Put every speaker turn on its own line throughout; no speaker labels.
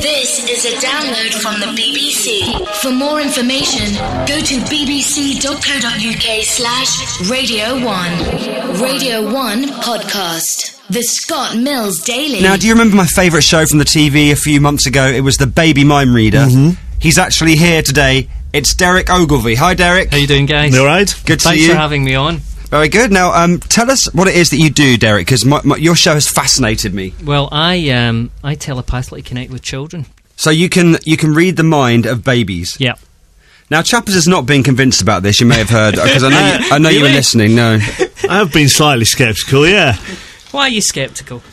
This is a download from the BBC. For more information, go to bbc.co.uk/Radio 1. Radio 1 Podcast. The Scott Mills Daily.
Now, do you remember my favourite show from the TV a few months ago? It was the Baby Mind Reader. He's actually here today. It's Derek Ogilvie. Hi, Derek.
How you doing, guys?
You all right?
Good to see you.
Thanks for having me on.
Very good. Now, tell us what it is that you do, Derek, because your show has fascinated me.
Well, I telepathically connect with children.
So you can read the mind of babies.
Yeah.
Now, Chappers has not been convinced about this. You may have heard, because I know you were listening. No,
I have been slightly sceptical. Yeah.
Why are you sceptical?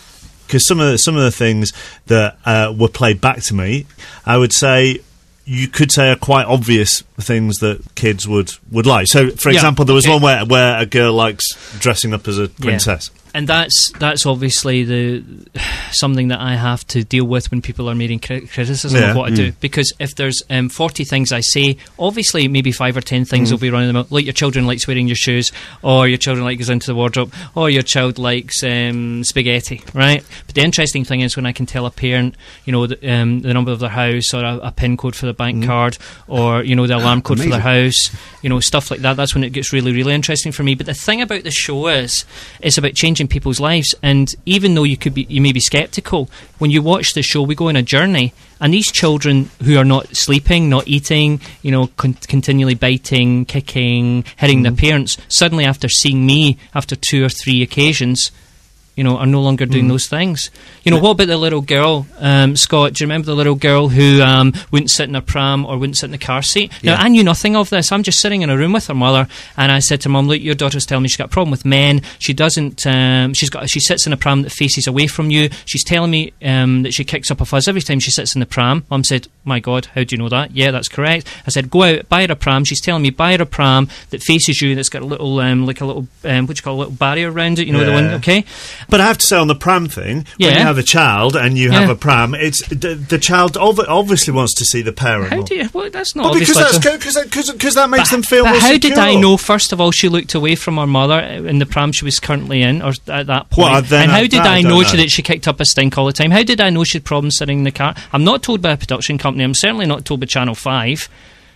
Because some of the things that were played back to me, I would say. You could say are quite obvious things that kids would like. So, for example, there was one where a girl likes dressing up as a princess.
And that's obviously something that I have to deal with when people are making criticism of what I do. Because if there's 40 things I say, obviously maybe 5 or 10 things will be running them out. Like your children likes wearing your shoes, or your children like goes into the wardrobe, or your child likes spaghetti, right? But the interesting thing is when I can tell a parent, the number of their house, or a PIN code for the bank card, or the alarm code for their house, stuff like that. That's when it gets really, really interesting for me. But the thing about the show is, it's about changing people's lives, and even though you may be sceptical, when you watch the show, we go on a journey, and these children who are not sleeping, not eating, continually biting, kicking, hitting their parents, suddenly after seeing me after 2 or 3 occasions, are no longer doing those things. What about the little girl, Scott? Do you remember the little girl who wouldn't sit in a pram or wouldn't sit in the car seat? Now, I knew nothing of this. I'm just sitting in a room with her mother, and I said to Mum, look, your daughter's telling me she's got a problem with men. She doesn't. She sits in a pram that faces away from you. She's telling me that she kicks up a fuss every time she sits in the pram. Mum said, my God, how do you know that? Yeah, that's correct. I said, go out, buy her a pram. She's telling me, buy her a pram that faces you, that's got a little, what do you call a little barrier around it, the one, okay?
But I have to say on the pram thing, when you have a child and you have a pram, it's the child obviously wants to see the parent.
How do you? Well, that's not.
Well, because that makes them feel more
But how
secure.
did I know? First of all, she looked away from her mother in the pram she was currently in, or at that point.
Well,
and how did I know that she kicked up a stink all the time? How did I know she had problems sitting in the car? I'm not told by a production company. I'm certainly not told by Channel 5.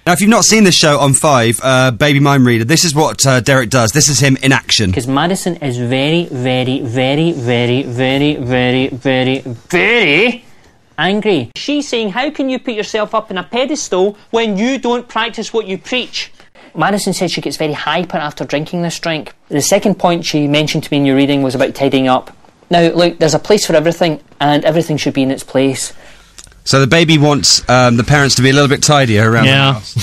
Now, if you've not seen this show on 5, Baby Mind Reader, this is what Derek does. This is him in action.
Because Madison is very, very, very, very, very, very, very, very angry. She's saying, how can you put yourself up on a pedestal when you don't practice what you preach? Madison said she gets very hyper after drinking this drink. The second point she mentioned to me in your reading was about tidying up. Now, look, there's a place for everything, and everything should be in its place.
So the baby wants the parents to be a little bit tidier around the house.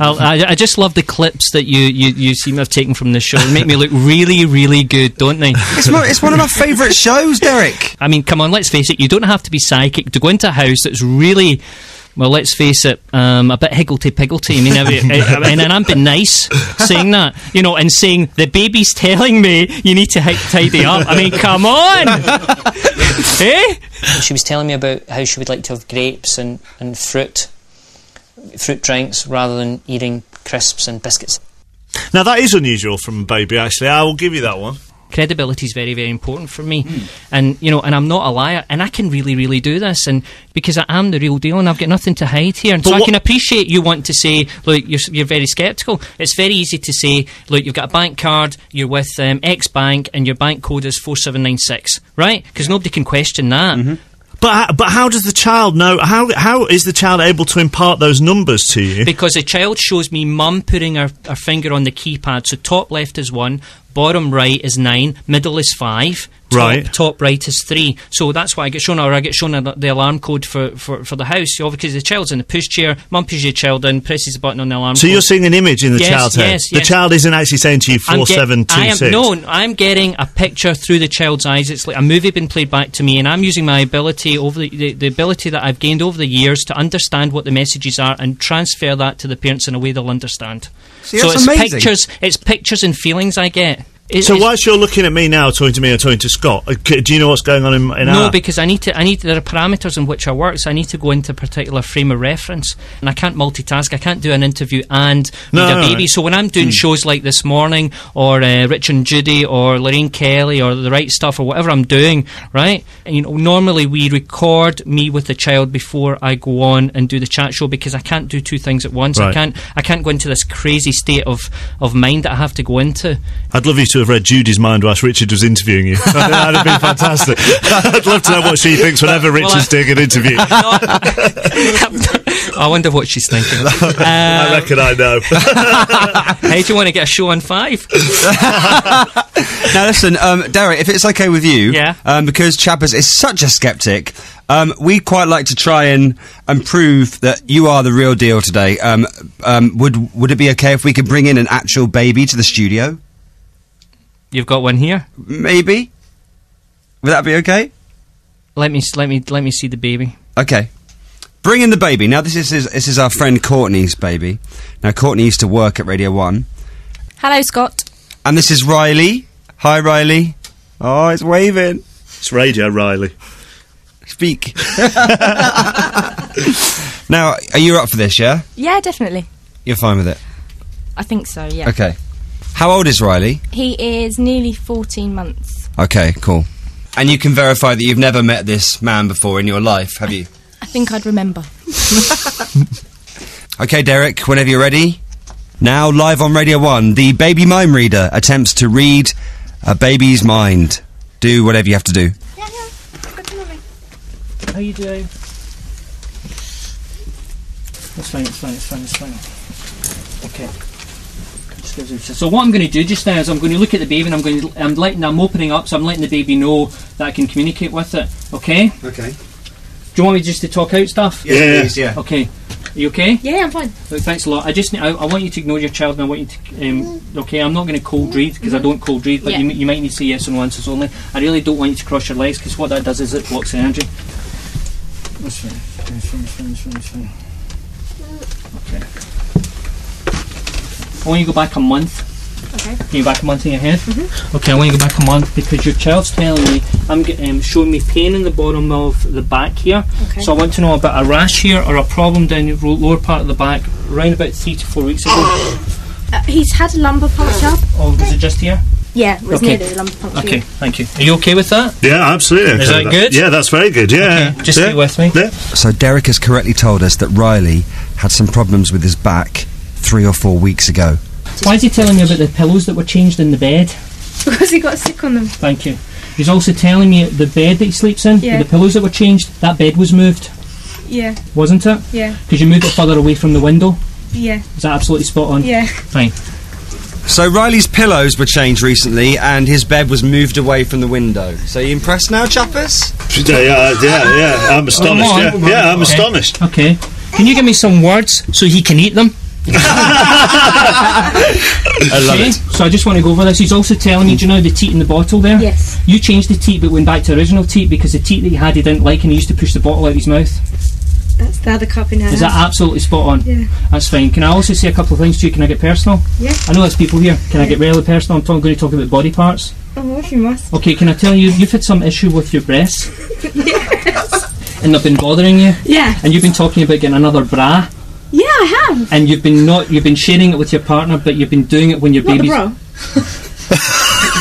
I just love the clips that you seem to have taken from this show. They make me look really, really good, don't they?
It's one of my favourite shows, Derek.
I mean, come on, let's face it, you don't have to be psychic to go into a house that's really... Well, let's face it, a bit higgledy-piggledy. I mean, and I'm being nice saying that, and saying the baby's telling me you need to tidy up. I mean, come on! Eh? She was telling me about how she would like to have grapes and fruit drinks rather than eating crisps and biscuits.
Now, that is unusual from a baby, actually. I will give you that one.
Credibility is very, very important for me, and and I'm not a liar, and I can really, really do this, and because I am the real deal, and I've got nothing to hide here. And so I can appreciate you want to say, look, you're very sceptical. It's very easy to say, look, you've got a bank card, you're with X bank, and your bank code is 4796, right? Because nobody can question that.
But how does the child know? How is the child able to impart those numbers to you?
Because the child shows me mum putting her finger on the keypad. So top left is 1, bottom right is 9, middle is 5. Top right is 3. So that's why I get shown the alarm code for the house. Because the child's in the pushchair, mum pushes the child in, presses the button on the alarm code.
So you're seeing an image in the child's head?
Yes.
The child isn't actually saying to you 4726?
I'm getting a picture through the child's eyes. It's like a movie being played back to me, and I'm using my ability over the ability that I've gained over the years to understand what the messages are and transfer that to the parents in a way they'll understand.
See, so it's amazing.
It's pictures and feelings I get.
So whilst you're looking at me now, talking to me or talking to Scott, do you know what's going on in
No,
our...
because there are parameters in which I work, so I need to go into a particular frame of reference, and I can't multitask. I can't do an interview and read a baby. So when I'm doing shows like This Morning, or Rich and Judy, or Lorraine Kelly, or The Right Stuff, or whatever I'm doing, right? And, normally we record me with the child before I go on and do the chat show, because I can't do two things at once.
Right.
I can't go into this crazy state of mind that I have to go into.
I'd love you to have read Judy's mind whilst Richard was interviewing you. That'd have been fantastic. I'd love to know what she thinks whenever Richard's doing an interview.
I wonder what she's thinking.
I reckon I know.
Hey, do you want to get a show on 5?
Now listen, Derek, if it's okay with you,
Yeah.
Because Chappers is such a skeptic, we'd quite like to try and prove that you are the real deal today. Would it be okay if we could bring in an actual baby to the studio?
You've got one here.
Maybe. Would that be okay?
Let me see the baby.
Okay. Bring in the baby. Now this is our friend Courtney's baby. Now Courtney used to work at Radio 1.
Hello, Scott.
And this is Riley. Hi, Riley. Oh, it's waving.
It's Radio Riley.
Speak. Now, are you up for this, yeah?
Yeah, definitely.
You're fine with it?
I think so, yeah.
Okay. How old is Riley?
He is nearly 14 months.
Okay, cool. And you can verify that you've never met this man before in your life, have you?
I think I'd remember.
Okay, Derek, whenever you're ready. Now, live on Radio 1, the baby mind reader attempts to read a baby's mind. Do whatever you have to do.
Yeah. Good to mommy.
How you doing? It's fine. Okay. So what I'm going to do just now is I'm going to look at the baby, and I'm opening up, so I'm letting the baby know that I can communicate with it. Okay?
Okay.
Do you want me just to talk out stuff?
Yes, please, yeah.
Okay. Are you okay?
Yeah, I'm fine.
Look, thanks a lot. I want you to ignore your child, and I want you to. Okay, I'm not going to cold read, because I don't cold read, but
Yeah.
you might need to say yes or no answers only. I really don't want you to cross your legs, because what that does is it blocks energy. That's fine. It's fine. Okay. I want you to go back a month.
Okay.
Can you go back a month in your head? Okay, I want you to go back a month, because your child's telling me, showing me pain in the bottom of the back here.
Okay.
So I want to know about a rash here, or a problem down the lower part of the back, around about 3 to 4 weeks ago.
He's had a lumbar puncture.
Oh, was it just here?
Yeah, it was
Okay.
near the lumbar puncture.
Okay, thank you. Are you okay with that?
Yeah, absolutely. Okay
Is that
with
good?
Yeah, that's very good, yeah.
Okay, just
yeah.
stay with me.
Yeah.
So Derek has correctly told us that Riley had some problems with his back 3 or 4 weeks ago.
Why is he telling me about the pillows that were changed in the bed?
Because he got sick on them.
Thank you. He's also telling me the bed that he sleeps in,
Yeah.
the pillows that were changed, that bed was moved,
Yeah,
wasn't it?
yeah,
Because you moved it further away from the window.
yeah,
Is that absolutely spot on?
yeah.
Fine.
So Riley's pillows were changed recently, and his bed was moved away from the window. So you impressed now, Chappers?
Yeah. I'm astonished.
Come on.
Yeah, I'm
Okay.
astonished.
Okay. Can you give me some words so he can eat them?
I love it.
So I just want to go over this. He's also telling me, do you know the teat in the bottle there?
Yes.
You changed the teat but went back to original teat because the teat that he had he didn't like, and he used to push the bottle out of his mouth.
That's the other cup in her
Is that
hand.
absolutely spot on?
Yeah.
That's fine. Can I also say a couple of things to you? Can I get personal?
Yeah.
I know there's people here. Can I get really personal? I'm going to talk about body parts.
Oh, you must.
Okay, can I tell you, you've had some issue with your breasts?
Yes.
And they've been bothering you?
Yeah.
And you've been talking about getting another bra?
Yeah, I have.
And you've been sharing it with your partner, but you've been doing it when your
Not the
baby's...
bra.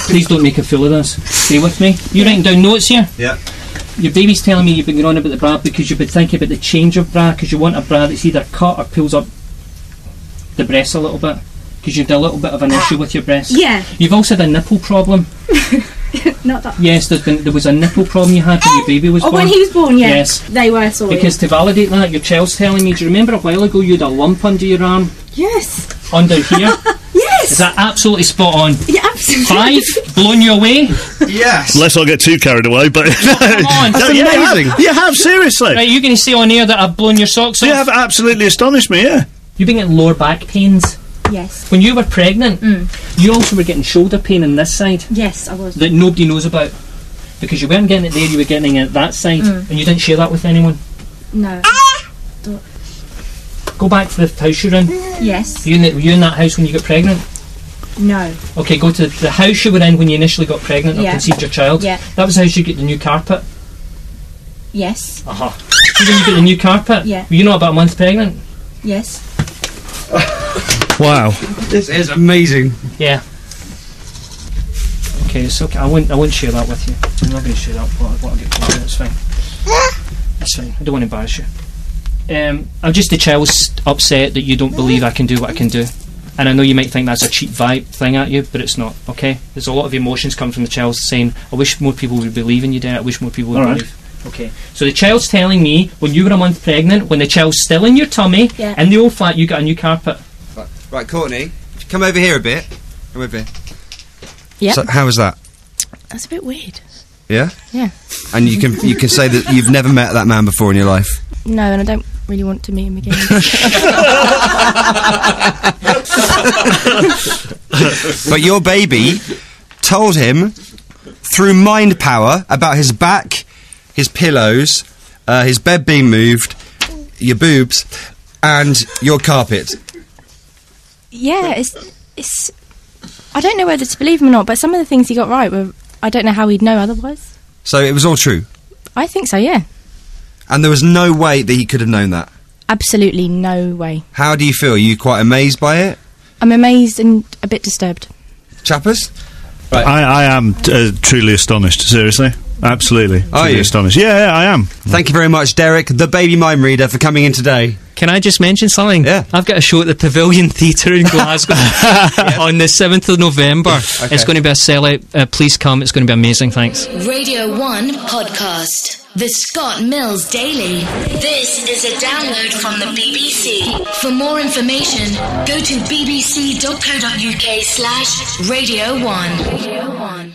Please don't make a fool of this. Stay with me. You writing down notes here?
Yeah.
Your baby's telling me you've been going on about the bra because you've been thinking about the change of bra, because you want a bra that's either cut or pulls up the breasts a little bit, because you've had a little bit of an issue with your breasts.
Yeah.
You've also had a nipple problem.
Not that.
Yes, there was a nipple problem you had when your baby was
Oh,
born.
when he was born, yeah.
Yes.
They were sore.
Because to validate that, your child's telling me, do you remember a while ago you had a lump under your arm?
Yes.
Under here?
Yes.
Is that absolutely spot on?
Yeah, absolutely.
5? Blown you away?
Yes.
Let's not get too carried away, but...
Come on.
That's
you
amazing.
have, you have, seriously.
Right, you're going to say on air that I've blown your socks off?
You have absolutely astonished me, yeah.
You've been getting lower back pains.
Yes.
When you were pregnant, you also were getting shoulder pain on this side
Yes, I was.
that nobody knows about. Because you weren't getting it there, you were getting it that side. And you didn't share that with anyone.
No.
Go back to the house you're in.
Yes.
Were you in that house when you got pregnant?
No.
Okay, go to the house you were in when you initially got pregnant or
Yeah.
conceived your child.
Yeah.
That was the house you get the new carpet.
Yes.
Uh-huh. So when you get the new carpet,
Yeah.
were you not about a month pregnant?
Yes.
Wow.
This is amazing.
Yeah. Okay, it's okay. I won't share that with you. I'm not going to share that. What I'll get told. It's fine. It's fine. I don't want to embarrass you. I'm just the child's upset that you don't believe I can do what I can do. And I know you might think that's a cheap vibe thing at you, but it's not, okay? There's a lot of emotions come from the child saying, I wish more people would believe in you, Dad. I wish more people would believe. Okay. So the child's telling me, when you were a month pregnant, when the child's still in your tummy,
Yeah.
in the old flat, you got a new carpet.
Right, Courtney, come over here a bit. Come over here.
Yeah.
So, how was that?
That's a bit weird.
Yeah?
Yeah.
And you can say that you've never met that man before in your life.
No, and I don't really want to meet him again.
But your baby told him through mind power about his back, his pillows, his bed being moved, your boobs, and your carpet.
Yeah, it's. I don't know whether to believe him or not, but some of the things he got right were. I don't know how he'd know otherwise.
So it was all true.
I think so, yeah.
And there was no way that he could have known that.
Absolutely no way.
How do you feel? Are you quite amazed by it?
I'm amazed and a bit disturbed.
Chappers?
I am truly astonished, seriously. Absolutely.
Are
truly
you?
astonished. Yeah, I am.
Thank you very much, Derek, the baby mind reader, for coming in today.
Can I just mention something?
Yeah.
I've got a show at the Pavilion Theatre in Glasgow on the 7th of November.
Okay.
It's going to be a sellout. Please come. It's going to be amazing. Thanks.
Radio 1 podcast. The Scott Mills Daily. This is a download from the BBC. For more information, go to bbc.co.uk/Radio 1.